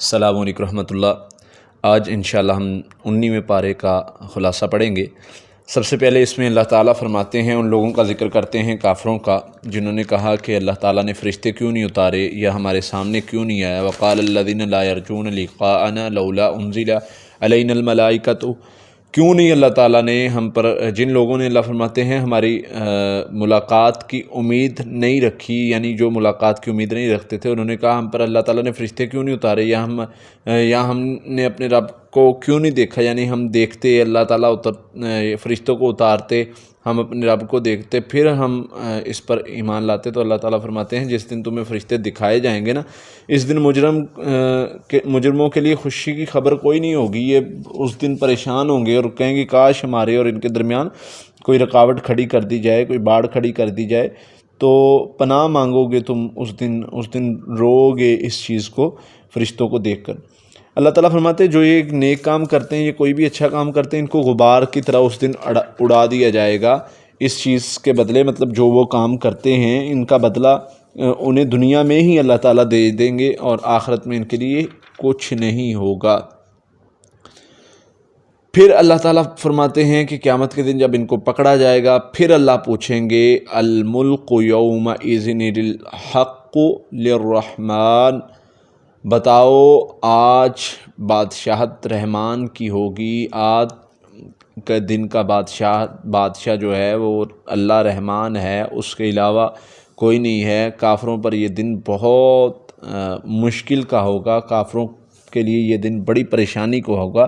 السلام علیکم رحمۃ اللہ۔ آج انشاءاللہ ہم 19ویں پارے کا خلاصہ پڑھیں گے۔ سب سے پہلے اس میں اللہ تعالیٰ فرماتے ہیں، ان لوگوں کا ذکر کرتے ہیں کافروں کا جنہوں نے کہا کہ اللہ تعالیٰ نے فرشتے کیوں نہیں اتارے یا ہمارے سامنے کیوں نہیں آیا۔ وقال الذین لا یرجون لقاءنا لولا انزل علینا الملائکۃ، کیوں نہیں اللہ تعالیٰ نے ہم پر، جن لوگوں نے اللہ فرماتے ہیں ہماری ملاقات کی امید نہیں رکھی، یعنی جو ملاقات کی امید نہیں رکھتے تھے، انہوں نے کہا ہم پر اللہ تعالیٰ نے فرشتے کیوں نہیں اتارے، یا ہم نے اپنے رب کو کیوں نہیں دیکھا، یعنی ہم دیکھتے اللہ تعالیٰ فرشتوں کو اتارتے، ہم اپنے رب کو دیکھتے، پھر ہم اس پر ایمان لاتے۔ تو اللہ تعالیٰ فرماتے ہیں جس دن تمہیں فرشتے دکھائے جائیں گے نا، اس دن مجرموں کے لیے خوشی کی خبر کوئی نہیں ہوگی۔ یہ اس دن پریشان ہوں گے اور کہیں گے کاش ہمارے اور ان کے درمیان کوئی رکاوٹ کھڑی کر دی جائے، کوئی باڑ کھڑی کر دی جائے۔ تو پناہ مانگو گے تم اس دن رو گے اس چیز کو، فرشتوں کو دیکھ کر۔ اللہ تعالیٰ فرماتے ہیں جو یہ نیک کام کرتے ہیں، یہ کوئی بھی اچھا کام کرتے ہیں، ان کو غبار کی طرح اس دن اڑا دیا جائے گا اس چیز کے بدلے، مطلب جو وہ کام کرتے ہیں ان کا بدلہ انہیں دنیا میں ہی اللہ تعالیٰ دے دیں گے اور آخرت میں ان کے لیے کچھ نہیں ہوگا۔ پھر اللہ تعالیٰ فرماتے ہیں کہ قیامت کے دن جب ان کو پکڑا جائے گا، پھر اللہ پوچھیں گے الملک یومئذ الحق للرحمن، بتاؤ آج بادشاہت رحمان کی ہوگی، آج کے دن کا بادشاہ جو ہے وہ اللہ رحمان ہے، اس کے علاوہ کوئی نہیں ہے۔ کافروں پر یہ دن بہت مشکل کا ہوگا، کافروں کے لیے یہ دن بڑی پریشانی کو ہوگا۔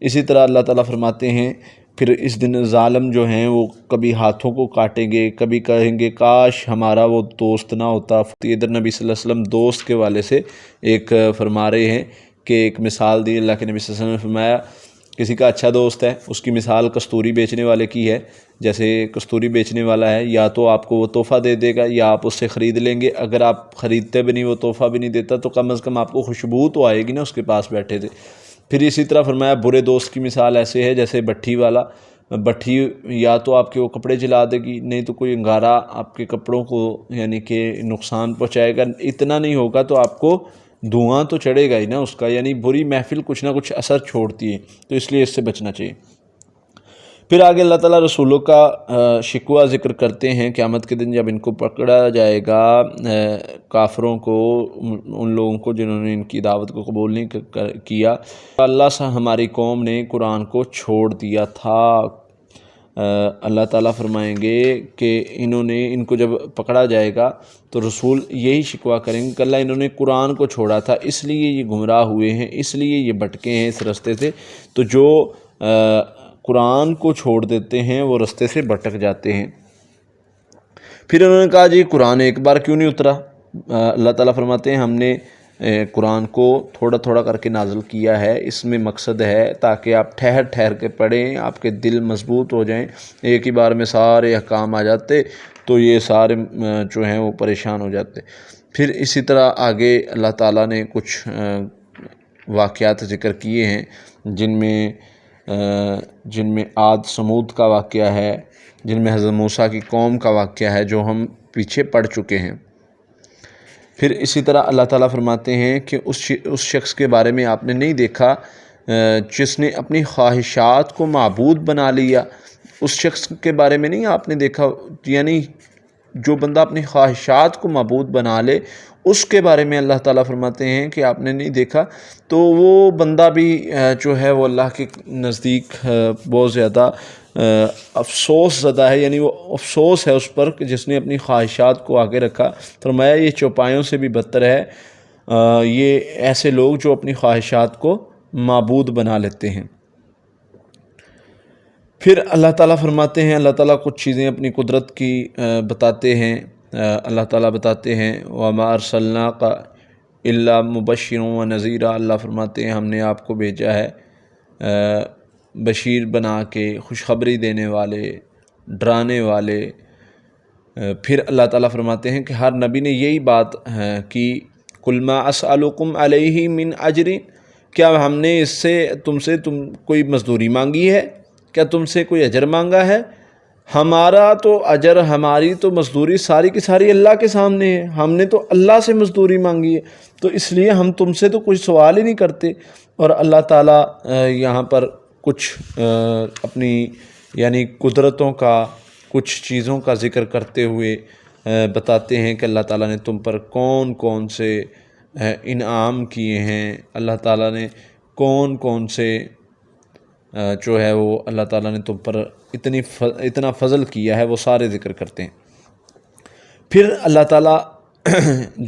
اسی طرح اللہ تعالیٰ فرماتے ہیں پھر اس دن ظالم جو ہیں وہ کبھی ہاتھوں کو کاٹیں گے، کبھی کہیں گے کاش ہمارا وہ دوست نہ ہوتا۔ ادھر نبی صلی اللہ علیہ وسلم دوست کے والے سے ایک فرما رہے ہیں کہ ایک مثال دی اللہ کے نبی صلی اللہ علیہ وسلم نے فرمایا کسی کا اچھا دوست ہے، اس کی مثال کستوری بیچنے والے کی ہے۔ جیسے کستوری بیچنے والا ہے، یا تو آپ کو وہ تحفہ دے دے گا یا آپ اس سے خرید لیں گے، اگر آپ خریدتے بھی نہیں، وہ تحفہ بھی نہیں دیتا، تو کم از کم آپ کو خوشبو تو آئے گی نا اس کے پاس بیٹھے تھے۔ پھر اسی طرح فرمایا برے دوست کی مثال ایسے ہے جیسے بٹھی والا، بٹھی یا تو آپ کے وہ کپڑے جلا دے گی، نہیں تو کوئی انگارہ آپ کے کپڑوں کو یعنی کہ نقصان پہنچائے گا، اتنا نہیں ہوگا تو آپ کو دھواں تو چڑھے گا ہی نا اس کا، یعنی بری محفل کچھ نہ کچھ اثر چھوڑتی ہے، تو اس لیے اس سے بچنا چاہیے۔ پھر آگے اللہ تعالیٰ رسولوں کا شکوہ ذکر کرتے ہیں قیامت کے دن جب ان کو پکڑا جائے گا، کافروں کو، ان لوگوں کو جنہوں نے ان کی دعوت کو قبول نہیں کیا، اللہ سے ہماری قوم نے قرآن کو چھوڑ دیا تھا۔ اللہ تعالیٰ فرمائیں گے کہ ان کو جب پکڑا جائے گا تو رسول یہی شکوہ کریں گے کہ اللہ انہوں نے قرآن کو چھوڑا تھا، اس لیے یہ گمراہ ہوئے ہیں، اس لیے یہ بھٹکے ہیں اس رستے سے۔ تو جو قرآن کو چھوڑ دیتے ہیں وہ رستے سے بھٹک جاتے ہیں۔ پھر انہوں نے کہا جی قرآن ایک بار کیوں نہیں اترا؟ اللہ تعالیٰ فرماتے ہیں ہم نے قرآن کو تھوڑا تھوڑا کر کے نازل کیا ہے، اس میں مقصد ہے تاکہ آپ ٹھہر ٹھہر کے پڑھیں، آپ کے دل مضبوط ہو جائیں۔ ایک ہی بار میں سارے احکام آ جاتے تو یہ سارے جو ہیں وہ پریشان ہو جاتے۔ پھر اسی طرح آگے اللہ تعالیٰ نے کچھ واقعات ذکر کیے ہیں جن میں عاد سمود کا واقعہ ہے، جن میں حضرت موسیٰ کی قوم کا واقعہ ہے جو ہم پیچھے پڑھ چکے ہیں۔ پھر اسی طرح اللہ تعالیٰ فرماتے ہیں کہ اس شخص کے بارے میں آپ نے نہیں دیکھا جس نے اپنی خواہشات کو معبود بنا لیا، اس شخص کے بارے میں نہیں آپ نے دیکھا، یعنی جو بندہ اپنی خواہشات کو معبود بنا لے اس کے بارے میں اللہ تعالیٰ فرماتے ہیں کہ آپ نے نہیں دیکھا، تو وہ بندہ بھی جو ہے وہ اللہ کے نزدیک بہت زیادہ افسوس زدہ ہے، یعنی وہ افسوس ہے اس پر کہ جس نے اپنی خواہشات کو آگے رکھا۔ فرمایا یہ چوپایوں سے بھی بدتر ہے یہ ایسے لوگ جو اپنی خواہشات کو معبود بنا لیتے ہیں۔ پھر اللہ تعالیٰ فرماتے ہیں، اللہ تعالیٰ کچھ چیزیں اپنی قدرت کی بتاتے ہیں۔ اللہ تعالیٰ بتاتے ہیں وَمَا أَرْسَلْنَاكَ إِلَّا مُبَشِّرًا وَنَذِيرًا، اللہ فرماتے ہیں ہم نے آپ کو بھیجا ہے بشیر بنا کے، خوشخبری دینے والے، ڈرانے والے۔ پھر اللہ تعالیٰ فرماتے ہیں کہ ہر نبی نے یہی بات کی قُلْ مَا أَسْأَلُكُمْ عَلَيْهِ مِنْ أَجْرٍ، کیا ہم نے اس سے تم کوئی مزدوری مانگی ہے، کیا تم سے کوئی اجر مانگا ہے؟ ہمارا تو اجر، ہماری تو مزدوری ساری کی ساری اللہ کے سامنے ہے، ہم نے تو اللہ سے مزدوری مانگی ہے، تو اس لیے ہم تم سے تو کوئی سوال ہی نہیں کرتے۔ اور اللہ تعالیٰ یہاں پر کچھ اپنی یعنی قدرتوں کا، کچھ چیزوں کا ذکر کرتے ہوئے بتاتے ہیں کہ اللہ تعالیٰ نے تم پر کون کون سے انعام کیے ہیں، اللہ تعالیٰ نے کون کون سے جو ہے وہ اللہ تعالیٰ نے تم پر اتنا فضل کیا ہے، وہ سارے ذکر کرتے ہیں۔ پھر اللہ تعالیٰ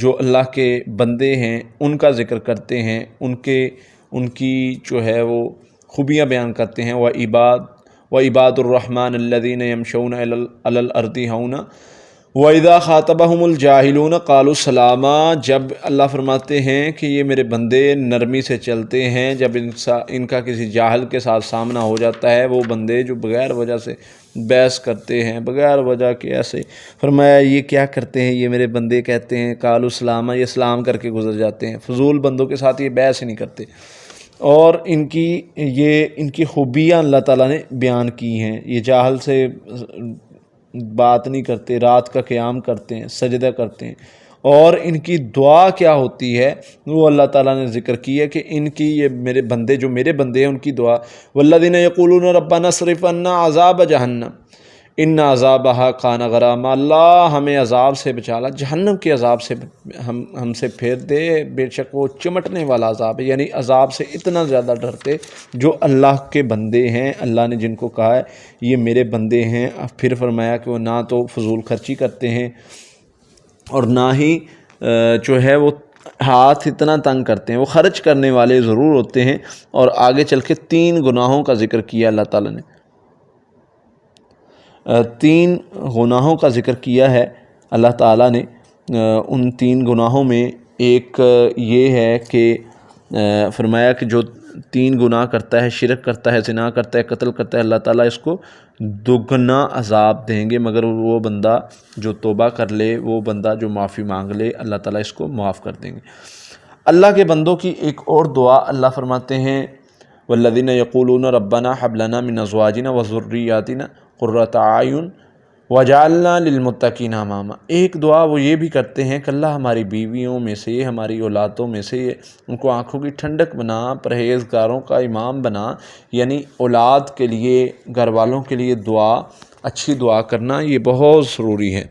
جو اللہ کے بندے ہیں ان کا ذکر کرتے ہیں، ان کی جو ہے وہ خوبیاں بیان کرتے ہیں۔ وَعِبَادُ الرَّحْمَنِ الَّذِينَ يَمْشُونَ عَلَى الْأَرْضِ هَوْنًا وَإِذَا خَاطَبَهُمُ الْجَاهِلُونَ قَالُوا سَلَامًا، جب اللہ فرماتے ہیں کہ یہ میرے بندے نرمی سے چلتے ہیں، جب ان کا کسی جاہل کے ساتھ سامنا ہو جاتا ہے، وہ بندے جو بغیر وجہ سے بحث کرتے ہیں، بغیر وجہ کے ایسے، فرمایا یہ کیا کرتے ہیں، یہ میرے بندے کہتے ہیں قَالُوا سَلَامًا، یہ سلام کر کے گزر جاتے ہیں، فضول بندوں کے ساتھ یہ بحث ہی نہیں کرتے۔ اور ان کی خوبیاں اللہ تعالیٰ نے بیان کی ہیں، یہ جاہل سے بات نہیں کرتے، رات کا قیام کرتے ہیں، سجدہ کرتے ہیں، اور ان کی دعا کیا ہوتی ہے وہ اللہ تعالیٰ نے ذکر کی ہے کہ ان کی، یہ میرے بندے جو میرے بندے ہیں ان کی دعا، والذین یقولون ربنا اصرف عنا عذاب جہنم ان عذابها کان غراما، اللہ ہمیں عذاب سے بچا لا، جہنم کے عذاب سے ہم سے پھیر دے، بے شک وہ چمٹنے والا عذاب ہے، یعنی عذاب سے اتنا زیادہ ڈرتے جو اللہ کے بندے ہیں، اللہ نے جن کو کہا ہے یہ میرے بندے ہیں۔ پھر فرمایا کہ وہ نہ تو فضول خرچی کرتے ہیں اور نہ ہی جو ہے وہ ہاتھ اتنا تنگ کرتے ہیں، وہ خرچ کرنے والے ضرور ہوتے ہیں۔ اور آگے چل کے 3 گناہوں کا ذکر کیا اللہ تعالیٰ نے، 3 گناہوں کا ذکر کیا ہے اللہ تعالیٰ نے۔ ان 3 گناہوں میں ایک یہ ہے کہ فرمایا کہ جو 3 گناہ کرتا ہے، شرک کرتا ہے، زنا کرتا ہے، قتل کرتا ہے، اللہ تعالیٰ اس کو دگنا عذاب دیں گے، مگر وہ بندہ جو توبہ کر لے، وہ بندہ جو معافی مانگ لے، اللہ تعالیٰ اس کو معاف کر دیں گے۔ اللہ کے بندوں کی ایک اور دعا اللہ فرماتے ہیں والذین یقولون ربنا ھب لنا من ازواجنا وذریاتنا قرۃ اعین وجعلنا للمتقین اماما، ایک دعا وہ یہ بھی کرتے ہیں کہ اللہ ہماری بیویوں میں سے، ہماری اولادوں میں سے ان کو آنکھوں کی ٹھنڈک بنا، پرہیزگاروں کا امام بنا، یعنی اولاد کے لیے، گھر والوں کے لیے دعا، اچھی دعا کرنا یہ بہت ضروری ہے،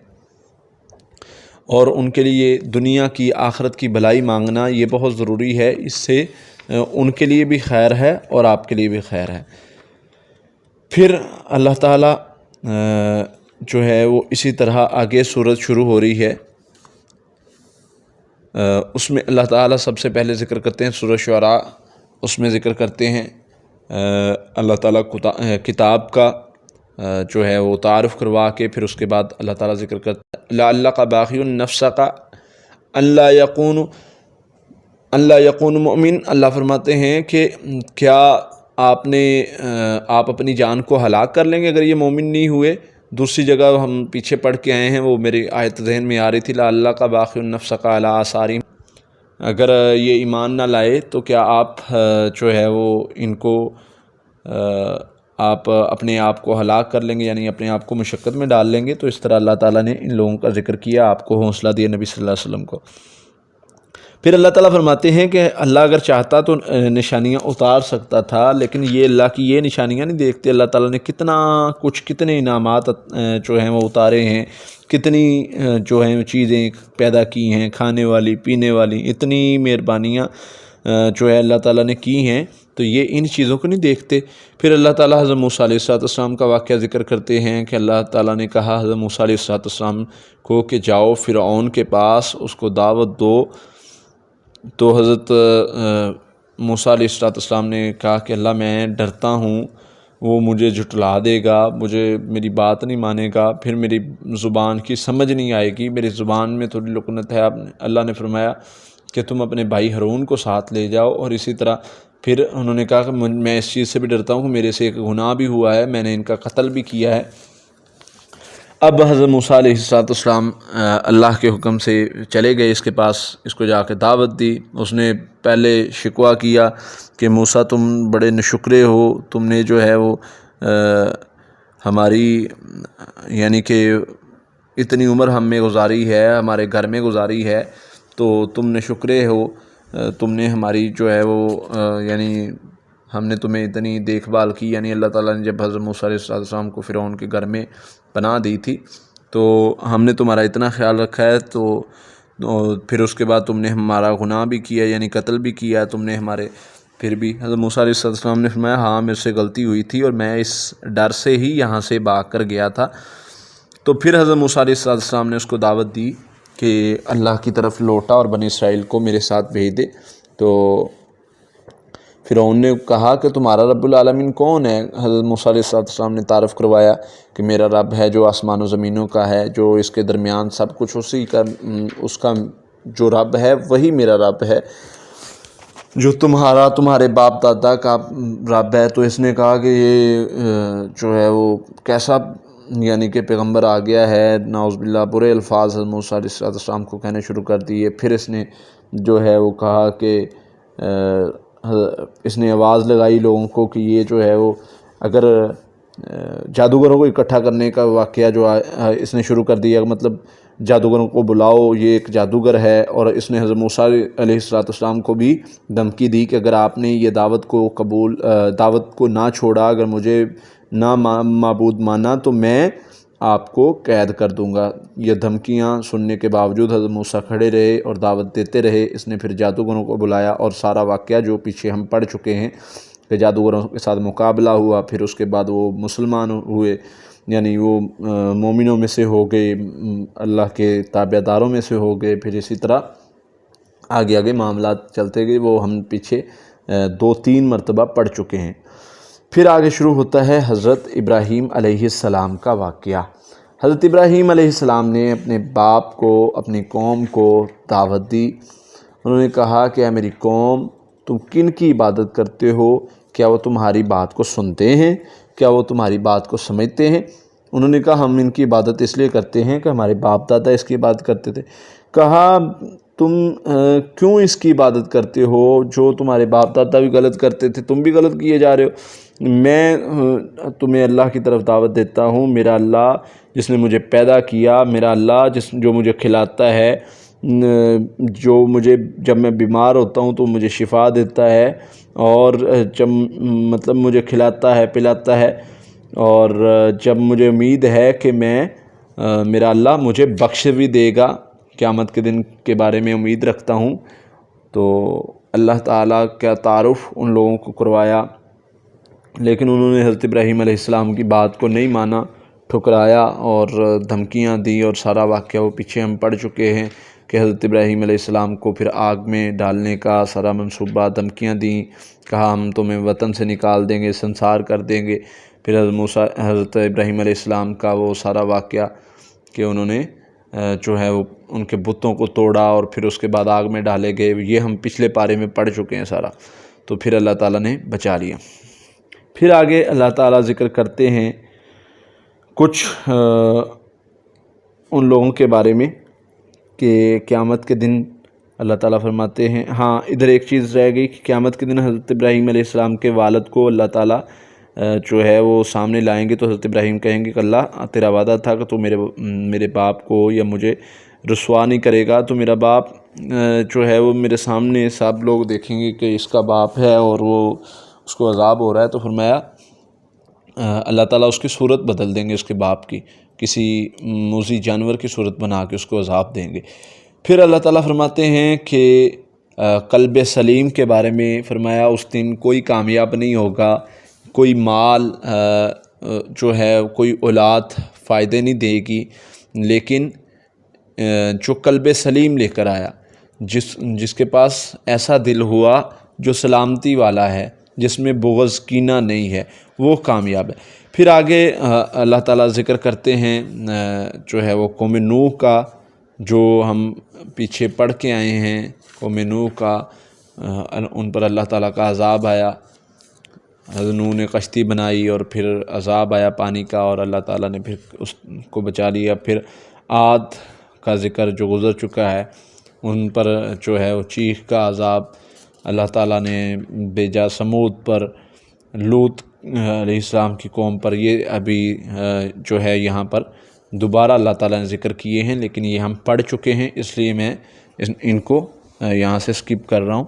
اور ان کے لیے دنیا کی آخرت کی بھلائی مانگنا یہ بہت ضروری ہے، اس سے ان کے لیے بھی خیر ہے اور آپ کے لیے بھی خیر ہے۔ پھر اللہ تعالیٰ جو ہے وہ اسی طرح آگے سورت شروع ہو رہی ہے، اس میں اللہ تعالیٰ سب سے پہلے ذکر کرتے ہیں سورۃ شعراء، اس میں ذکر کرتے ہیں اللہ تعالیٰ کتاب کا جو ہے وہ تعارف کروا کے، پھر اس کے بعد اللہ تعالیٰ ذکر کرتا ہے لعلک باخع نفسک اللہ یکون مؤمن، اللہ فرماتے ہیں کہ کیا آپ اپنی جان کو ہلاک کر لیں گے اگر یہ مومن نہیں ہوئے۔ دوسری جگہ ہم پیچھے پڑھ کے آئے ہیں، وہ میری آیت ذہن میں آ رہی تھی لعلک باخع نفسک علی آثارہم، اگر یہ ایمان نہ لائے تو کیا آپ جو ہے وہ ان کو آپ اپنے آپ کو ہلاک کر لیں گے، یعنی اپنے آپ کو مشقت میں ڈال لیں گے۔ تو اس طرح اللہ تعالیٰ نے ان لوگوں کا ذکر کیا، آپ کو حوصلہ دیا نبی صلی اللہ علیہ وسلم کو۔ پھر اللہ تعالیٰ فرماتے ہیں کہ اللہ اگر چاہتا تو نشانیاں اتار سکتا تھا، لیکن یہ اللہ کی یہ نشانیاں نہیں دیکھتے، اللہ تعالیٰ نے کتنے انعامات جو ہیں وہ اتارے ہیں، کتنی جو ہیں چیزیں پیدا کی ہیں، کھانے والی، پینے والی، اتنی مہربانیاں جو ہے اللہ تعالیٰ نے کی ہیں، تو یہ ان چیزوں کو نہیں دیکھتے۔ پھر اللہ تعالیٰ حضرت موسیٰ علیہ السلام کا واقعہ ذکر کرتے ہیں کہ اللہ تعالیٰ نے کہا حضرت موسیٰ علیہ السلام کو کہ جاؤ فرعون کے پاس، اس کو دعوت دو۔ تو حضرت موسیٰ علیہ السلام نے کہا کہ اللہ میں ڈرتا ہوں وہ مجھے جھٹلا دے گا، میری بات نہیں مانے گا، پھر میری زبان کی سمجھ نہیں آئے گی، میری زبان میں تھوڑی لکنت ہے۔ اللہ نے فرمایا کہ تم اپنے بھائی ہارون کو ساتھ لے جاؤ، اور اسی طرح پھر انہوں نے کہا کہ میں اس چیز سے بھی ڈرتا ہوں کہ میرے سے ایک گناہ بھی ہوا ہے، میں نے ان کا قتل بھی کیا ہے۔ اب حضرت موسیٰ علیہ السلام اللہ کے حکم سے چلے گئے اس کے پاس، اس کو جا کے دعوت دی۔ اس نے پہلے شکوہ کیا کہ موسیٰ تم بڑے نشکرے ہو، تم نے جو ہے وہ ہماری یعنی کہ اتنی عمر ہم میں گزاری ہے، ہمارے گھر میں گزاری ہے، تو تم نے شکرے ہو، تم نے ہماری جو ہے وہ یعنی ہم نے تمہیں اتنی دیکھ بھال کی۔ یعنی اللہ تعالیٰ نے جب حضرت موسیٰ علیہ السلام کو فرعون کے گھر میں پناہ دی تھی تو ہم نے تمہارا اتنا خیال رکھا ہے، تو پھر اس کے بعد تم نے ہمارا گناہ بھی کیا، یعنی قتل بھی کیا تم نے ہمارے۔ پھر بھی حضرت موسیٰ علیہ السلام نے فرمایا ہاں میرے سے غلطی ہوئی تھی اور میں اس ڈر سے ہی یہاں سے بھاگ کر گیا تھا۔ تو پھر حضرت موسیٰ علیہ السلام نے اس کو دعوت دی کہ اللہ کی طرف لوٹا اور بنی اسرائیل کو میرے ساتھ بھیج دے۔ تو فرعون نے کہا کہ تمہارا رب العالمین کون ہے؟ حضرت موسیٰ علیہ السلام نے تعارف کروایا کہ میرا رب ہے جو آسمان و زمینوں کا ہے، جو اس کے درمیان سب کچھ اسی کا، اس کا جو رب ہے وہی میرا رب ہے، جو تمہارے باپ دادا کا رب ہے۔ تو اس نے کہا کہ یہ جو ہے وہ کیسا یعنی کہ پیغمبر آ گیا ہے، نعوذ باللہ، برے الفاظ حضرت موسیٰ علیہ السلام کو کہنے شروع کر دیے۔ پھر اس نے جو ہے وہ کہا کہ اس نے آواز لگائی لوگوں کو کہ یہ جو ہے وہ اگر جادوگروں کو اکٹھا کرنے کا واقعہ جو اس نے شروع کر دیا، مطلب جادوگروں کو بلاؤ، یہ ایک جادوگر ہے۔ اور اس نے حضرت موسیٰ علیہ السلام کو بھی دھمکی دی کہ اگر آپ نے یہ دعوت کو نہ چھوڑا، اگر مجھے نہ معبود مانا تو میں آپ کو قید کر دوں گا۔ یہ دھمکیاں سننے کے باوجود حضرت موسیٰ کھڑے رہے اور دعوت دیتے رہے۔ اس نے پھر جادوگروں کو بلایا اور سارا واقعہ جو پیچھے ہم پڑھ چکے ہیں کہ جادوگروں کے ساتھ مقابلہ ہوا، پھر اس کے بعد وہ مسلمان ہوئے، یعنی وہ مومنوں میں سے ہو گئے، اللہ کے تابع داروں میں سے ہو گئے۔ پھر اسی طرح آگے آگے معاملات چلتے گئے، وہ ہم پیچھے 2-3 مرتبہ پڑھ چکے ہیں۔ پھر آگے شروع ہوتا ہے حضرت ابراہیم علیہ السلام کا واقعہ۔ حضرت ابراہیم علیہ السلام نے اپنے باپ کو، اپنی قوم کو دعوت دی۔ انہوں نے کہا کہ اے میری قوم، تم کن کی عبادت کرتے ہو؟ کیا وہ تمہاری بات کو سنتے ہیں؟ کیا وہ تمہاری بات کو سمجھتے ہیں؟ انہوں نے کہا ہم ان کی عبادت اس لیے کرتے ہیں کہ ہمارے باپ دادا اس کی عبادت کرتے تھے۔ کہا تم کیوں اس کی عبادت کرتے ہو؟ جو تمہارے باپ دادا بھی غلط کرتے تھے تم بھی غلط کیے جا رہے ہو۔ میں تمہیں اللہ کی طرف دعوت دیتا ہوں۔ میرا اللہ جس نے مجھے پیدا کیا، میرا اللہ جو مجھے کھلاتا ہے، جو مجھے جب میں بیمار ہوتا ہوں تو مجھے شفا دیتا ہے، اور جب مطلب مجھے کھلاتا ہے پلاتا ہے، اور جب مجھے امید ہے کہ میرا اللہ مجھے بخش بھی دے گا، قیامت کے دن کے بارے میں امید رکھتا ہوں۔ تو اللہ تعالیٰ کا تعارف ان لوگوں کو کروایا، لیکن انہوں نے حضرت ابراہیم علیہ السلام کی بات کو نہیں مانا، ٹھکرایا اور دھمکیاں دی، اور سارا واقعہ وہ پیچھے ہم پڑھ چکے ہیں کہ حضرت ابراہیم علیہ السلام کو پھر آگ میں ڈالنے کا سارا منصوبہ، دھمکیاں دیں، کہا ہم تمہیں وطن سے نکال دیں گے، سنسار کر دیں گے۔ پھر حضرت ابراہیم علیہ السلام کا وہ سارا واقعہ کہ انہوں نے جو ہے وہ ان کے بتوں کو توڑا اور پھر اس کے بعد آگ میں ڈالے گئے، یہ ہم پچھلے پارے میں پڑھ چکے ہیں سارا۔ تو پھر اللہ تعالیٰ نے بچا لیا۔ پھر آگے اللہ تعالیٰ ذکر کرتے ہیں کچھ ان لوگوں کے بارے میں کہ قیامت کے دن اللہ تعالیٰ فرماتے ہیں، ہاں ادھر ایک چیز رہ گئی کہ قیامت کے دن حضرت ابراہیم علیہ السلام کے والد کو اللہ تعالیٰ جو ہے وہ سامنے لائیں گے، تو حضرت ابراہیم کہیں گے کہ اللہ تیرا وعدہ تھا کہ تو میرے باپ کو یا مجھے رسوا نہیں کرے گا، تو میرا باپ جو ہے وہ میرے سامنے سب لوگ دیکھیں گے کہ اس کا باپ ہے اور وہ اس کو عذاب ہو رہا ہے۔ تو فرمایا اللہ تعالیٰ اس کی صورت بدل دیں گے، اس کے باپ کی کسی موذی جانور کی صورت بنا کے اس کو عذاب دیں گے۔ پھر اللہ تعالیٰ فرماتے ہیں کہ قلب سلیم کے بارے میں فرمایا اس دن کوئی کامیاب نہیں ہوگا، کوئی مال جو ہے کوئی اولاد فائدے نہیں دے گی، لیکن جو قلب سلیم لے کر آیا، جس کے پاس ایسا دل ہوا جو سلامتی والا ہے، جس میں بغض کینہ نہیں ہے، وہ کامیاب ہے۔ پھر آگے اللہ تعالیٰ ذکر کرتے ہیں جو ہے وہ قوم نوح کا، جو ہم پیچھے پڑھ کے آئے ہیں، قوم نوح کا ان پر اللہ تعالیٰ کا عذاب آیا، حضرت نوح نے کشتی بنائی اور پھر عذاب آیا پانی کا، اور اللہ تعالیٰ نے پھر اس کو بچا لیا۔ پھر عاد کا ذکر جو گزر چکا ہے، ان پر جو ہے وہ چیخ کا عذاب اللہ تعالیٰ نے بھیجا۔ سمود پر، لوط علیہ السلام کی قوم پر، یہ ابھی جو ہے یہاں پر دوبارہ اللہ تعالیٰ نے ذکر کیے ہیں، لیکن یہ ہم پڑھ چکے ہیں، اس لیے میں ان کو یہاں سے سکپ کر رہا ہوں۔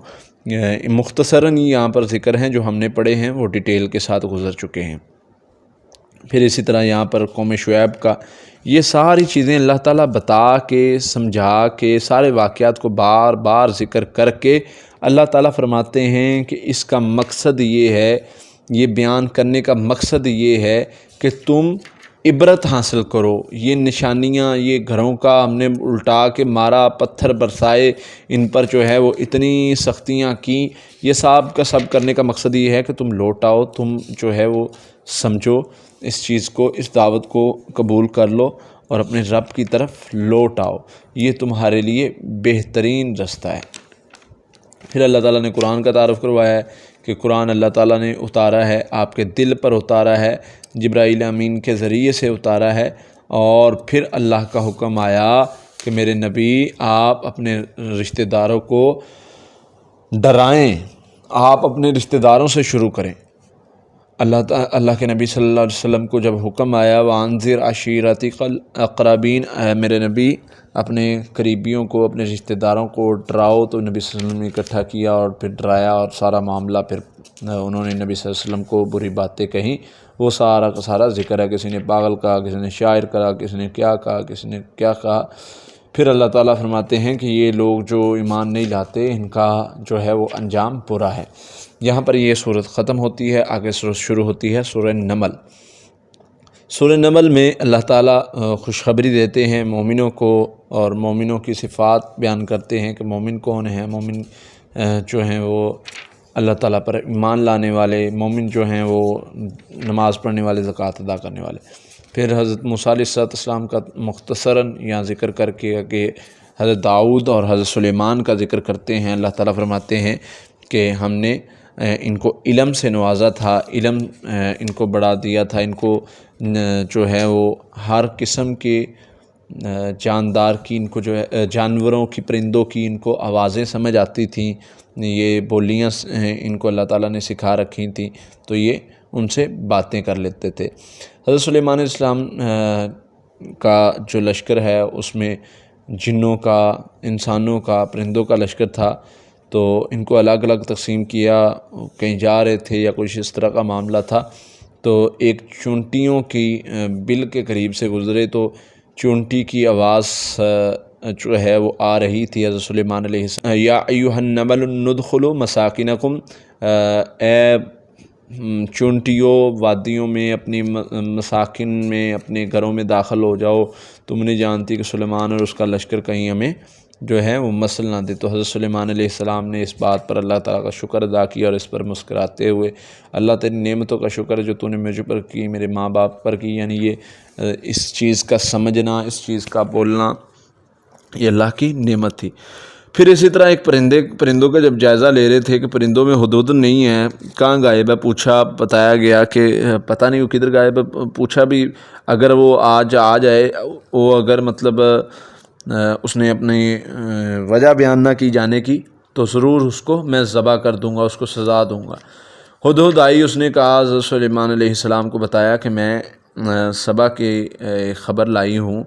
مختصراً یہاں پر ذکر ہیں جو ہم نے پڑھے ہیں وہ ڈیٹیل کے ساتھ گزر چکے ہیں۔ پھر اسی طرح یہاں پر قوم شعیب کا یہ ساری چیزیں اللہ تعالیٰ بتا کے سمجھا کے سارے واقعات کو بار بار ذکر کر کے اللہ تعالیٰ فرماتے ہیں کہ اس کا مقصد یہ ہے، یہ بیان کرنے کا مقصد یہ ہے کہ تم عبرت حاصل کرو۔ یہ نشانیاں، یہ گھروں کا ہم نے الٹا کے مارا، پتھر برسائے، ان پر جو ہے وہ اتنی سختیاں کیں، یہ سب کا سب کرنے کا مقصد یہ ہے کہ تم لوٹ آؤ، تم جو ہے وہ سمجھو اس چیز کو، اس دعوت کو قبول کر لو اور اپنے رب کی طرف لوٹ آؤ، یہ تمہارے لیے بہترین رستہ ہے۔ پھر اللہ تعالیٰ نے قرآن کا تعارف کروایا ہے کہ قرآن اللہ تعالیٰ نے اتارا ہے، آپ کے دل پر اتارا ہے، جبرائیل امین کے ذریعے سے اتارا ہے، اور پھر اللہ کا حکم آیا کہ میرے نبی آپ اپنے رشتہ داروں کو ڈرائیں، آپ اپنے رشتہ داروں سے شروع کریں۔ اللہ کے نبی صلی اللہ علیہ وسلم کو جب حکم آیا وَأَنذِرْ عَشِيرَتِكَ الْأَقْرَبِينَ، میرے نبی اپنے قریبیوں کو، اپنے رشتہ داروں کو ڈراؤ، تو نبی صلی اللہ علیہ وسلم نے اکٹھا کیا اور پھر ڈرایا، اور سارا معاملہ پھر انہوں نے نبی صلی اللہ علیہ وسلم کو بری باتیں کہیں، وہ سارا کا سارا ذکر ہے، کسی نے پاگل کہا، کسی نے شاعر کہا، کسی نے کیا کہا، کسی نے کیا کہا۔ پھر اللہ تعالیٰ فرماتے ہیں کہ یہ لوگ جو ایمان نہیں لاتے ان کا جو ہے وہ انجام برا ہے۔ یہاں پر یہ صورت ختم ہوتی ہے، آگے صورت شروع ہوتی ہے سورہ نمل۔ سورہ نمل میں اللہ تعالیٰ خوشخبری دیتے ہیں مومنوں کو، اور مومنوں کی صفات بیان کرتے ہیں کہ مومن کون ہیں۔ مومن جو ہیں وہ اللہ تعالیٰ پر ایمان لانے والے، مومن جو ہیں وہ نماز پڑھنے والے، زکوٰۃ ادا کرنے والے۔ پھر حضرت موسیٰ علیہ السلام کا مختصراً یہاں ذکر کر کے کہ حضرت داؤد اور حضرت سلیمان کا ذکر کرتے ہیں۔ اللہ تعالیٰ فرماتے ہیں کہ ہم نے ان کو علم سے نوازا تھا، علم ان کو بڑھا دیا تھا، ان کو جو ہے وہ ہر قسم کے جاندار کی، ان کو جو ہے جانوروں کی، پرندوں کی ان کو آوازیں سمجھ آتی تھیں، یہ بولیاں ان کو اللہ تعالیٰ نے سکھا رکھی تھیں، تو یہ ان سے باتیں کر لیتے تھے۔ حضرت سلیمان علیہ السلام کا جو لشکر ہے اس میں جنوں کا، انسانوں کا، پرندوں کا لشکر تھا، تو ان کو الگ الگ تقسیم کیا، کہیں جا رہے تھے یا کچھ اس طرح کا معاملہ تھا، تو ایک چونٹیوں کی بل کے قریب سے گزرے تو چونٹی کی آواز جو ہے وہ آ رہی تھی حضرت سلیمان علیہ السلام، یا ایھا النمل ادخلوا مساکنکم، اے چونٹیوں وادیوں میں، اپنی مساکن میں، اپنے گھروں میں داخل ہو جاؤ، تم نہیں جانتی کہ سلیمان اور اس کا لشکر کہیں ہمیں جو ہے وہ مسل نہ دے۔ تو حضرت سلیمان علیہ السلام نے اس بات پر اللہ تعالیٰ کا شکر ادا کیا، اور اس پر مسکراتے ہوئے اللہ تیری نعمتوں کا شکر ہے جو تو نے مجھ پر کی، میرے ماں باپ پر کی، یعنی یہ اس چیز کا سمجھنا، اس چیز کا بولنا، یہ اللہ کی نعمت تھی۔ پھر اسی طرح ایک پرندوں کا جب جائزہ لے رہے تھے کہ پرندوں میں ہدہد نہیں ہے، کہاں غائب ہے، پوچھا، بتایا گیا کہ پتہ نہیں وہ کدھر غائب ہے۔ پوچھا بھی اگر وہ آج آ جائے، وہ اگر مطلب اس نے اپنی وجہ بیان نہ کی جانے کی، تو ضرور اس کو میں ذبح کر دوں گا، اس کو سزا دوں گا۔ ہدہد آئی، اس نے کہا حضرت سلیمان علیہ السلام کو بتایا کہ میں سبا کی خبر لائی ہوں،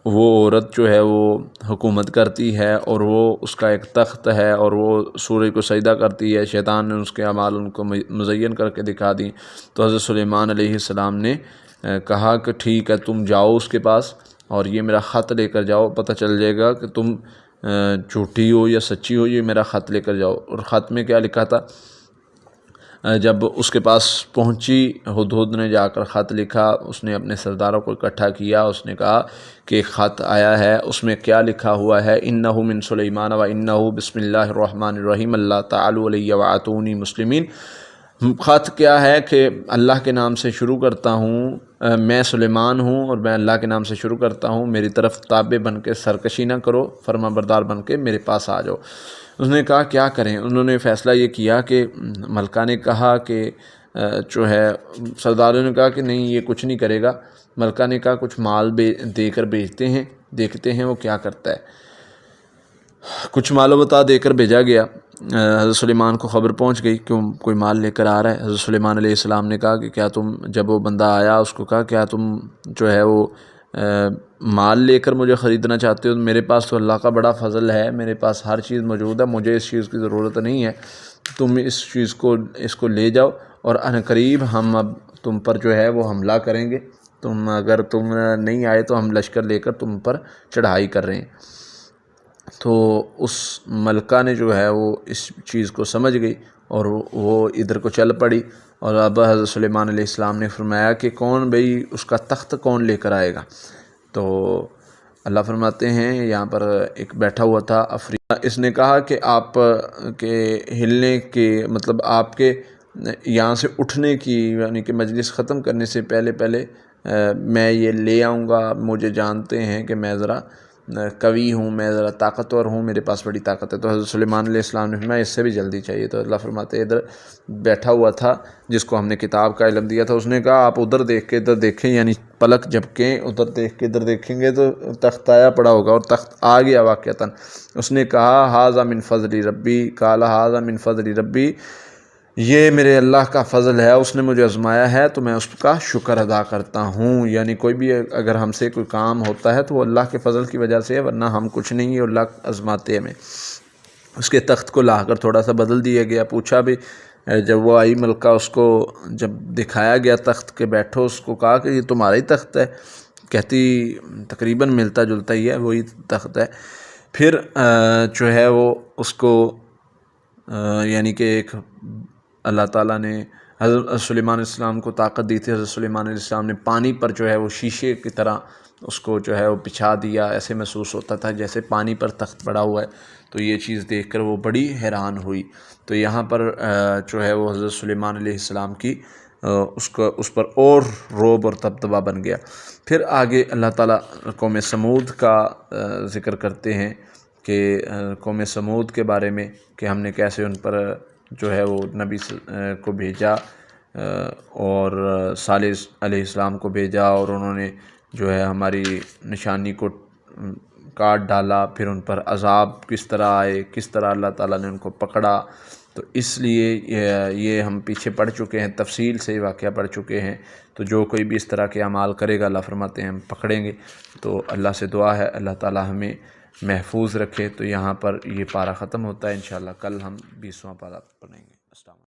وہ عورت جو ہے وہ حکومت کرتی ہے، اور وہ اس کا ایک تخت ہے، اور وہ سورج کو سجدہ کرتی ہے، شیطان نے اس کے اعمال ان کو مزین کر کے دکھا دیں۔ تو حضرت سلیمان علیہ السلام نے کہا کہ ٹھیک ہے، تم جاؤ اس کے پاس اور یہ میرا خط لے کر جاؤ، پتہ چل جائے گا کہ تم جھوٹی ہو یا سچی ہو، یہ میرا خط لے کر جاؤ۔ اور خط میں کیا لکھا تھا؟ جب اس کے پاس پہنچی، ہدہد نے جا کر خط لکھا، اس نے اپنے سرداروں کو اکٹھا کیا، اس نے کہا کہ خط آیا ہے، اس میں کیا لکھا ہوا ہے؟ انہ من سلیمان و انہ بسم اللہ الرحمن الرحیم اللہ تعالی علی واتونی مسلمین۔ خط کیا ہے کہ اللہ کے نام سے شروع کرتا ہوں، میں سلیمان ہوں اور میں اللہ کے نام سے شروع کرتا ہوں، میری طرف تابع بن کے سرکشی نہ کرو، فرما بردار بن کے میرے پاس آ جاؤ۔ اس نے کہا کیا کریں؟ انہوں نے فیصلہ یہ کیا کہ ملکہ نے کہا کہ جو ہے سرداروں نے کہا کہ نہیں یہ کچھ نہیں کرے گا، ملکہ نے کہا کچھ مال دے کر بھیجتے ہیں، دیکھتے ہیں وہ کیا کرتا ہے۔ کچھ مال و متاع دے کر بھیجا گیا، حضرت سلیمان کو خبر پہنچ گئی کہ کوئی مال لے کر آ رہا ہے۔ حضرت سلیمان علیہ السلام نے کہا کہ کیا تم، جب وہ بندہ آیا اس کو کہا کیا تم جو ہے وہ مال لے کر مجھے خریدنا چاہتے ہو؟ میرے پاس تو اللہ کا بڑا فضل ہے، میرے پاس ہر چیز موجود ہے، مجھے اس چیز کی ضرورت نہیں ہے، تم اس کو لے جاؤ، اور عنقریب ہم اب تم پر جو ہے وہ حملہ کریں گے، اگر تم نہیں آئے تو ہم لشکر لے کر تم پر چڑھائی کر رہے ہیں۔ تو اس ملکہ نے جو ہے وہ اس چیز کو سمجھ گئی اور وہ ادھر کو چل پڑی، اور اب حضرت سلیمان علیہ السلام نے فرمایا کہ کون بھئی اس کا تخت کون لے کر آئے گا؟ تو اللہ فرماتے ہیں یہاں پر ایک بیٹھا ہوا تھا افریقہ، اس نے کہا کہ آپ کے ہلنے کے مطلب آپ کے یہاں سے اٹھنے کی، یعنی کہ مجلس ختم کرنے سے پہلے میں یہ لے آؤں گا، مجھے جانتے ہیں کہ میں ذرا قوی ہوں، میں ذرا طاقتور ہوں، میرے پاس بڑی طاقت ہے۔ تو حضرت سلیمان علیہ السلام نے فرمایا اس سے بھی جلدی چاہیے۔ تو اللہ فرماتے ادھر بیٹھا ہوا تھا جس کو ہم نے کتاب کا علم دیا تھا، اس نے کہا آپ ادھر دیکھ کے ادھر دیکھیں، یعنی پلک جھپکیں، ادھر دیکھ کے ادھر دیکھیں گے تو تخت آیا پڑا ہوگا، اور تخت آ گیا واقعتاً۔ اس نے کہا ھذا من فضل ربی، قال ھذا من فضل ربی، یہ میرے اللہ کا فضل ہے، اس نے مجھے آزمایا ہے تو میں اس کا شکر ادا کرتا ہوں۔ یعنی کوئی بھی اگر ہم سے کوئی کام ہوتا ہے تو وہ اللہ کے فضل کی وجہ سے ہے، ورنہ ہم کچھ نہیں ہے، اللہ آزماتے ہمیں۔ اس کے تخت کو لا کر تھوڑا سا بدل دیا گیا، پوچھا بھی، جب وہ آئی ملکہ اس کو جب دکھایا گیا تخت کے بیٹھو، اس کو کہا کہ یہ تمہارا ہی تخت ہے، کہتی تقریباً ملتا جلتا ہی ہے، وہی تخت ہے۔ پھر جو ہے وہ اس کو یعنی کہ ایک اللہ تعالیٰ نے حضرت سلیمان علیہ السلام کو طاقت دی تھی، حضرت سلیمان علیہ السلام نے پانی پر جو ہے وہ شیشے کی طرح اس کو جو ہے وہ بچھا دیا، ایسے محسوس ہوتا تھا جیسے پانی پر تخت پڑا ہوا ہے۔ تو یہ چیز دیکھ کر وہ بڑی حیران ہوئی۔ تو یہاں پر جو ہے وہ حضرت سلیمان علیہ السلام کی اس پر اور رعب اور دبدبہ بن گیا۔ پھر آگے اللہ تعالیٰ قوم سمود کا ذکر کرتے ہیں کہ قوم سمود کے بارے میں کہ ہم نے کیسے ان پر جو ہے وہ نبی کو بھیجا، اور صالح علیہ السلام کو بھیجا، اور انہوں نے جو ہے ہماری نشانی کو کاٹ ڈالا، پھر ان پر عذاب کس طرح آئے، کس طرح اللہ تعالیٰ نے ان کو پکڑا۔ تو اس لیے یہ ہم پیچھے پڑھ چکے ہیں، تفصیل سے واقعہ پڑھ چکے ہیں۔ تو جو کوئی بھی اس طرح کے اعمال کرے گا، اللہ فرماتے ہیں ہم پکڑیں گے۔ تو اللہ سے دعا ہے اللہ تعالیٰ ہمیں محفوظ رکھے۔ تو یہاں پر یہ پارہ ختم ہوتا ہے، انشاءاللہ کل ہم 20واں پارہ پڑھیں گے۔ السلام علیکم۔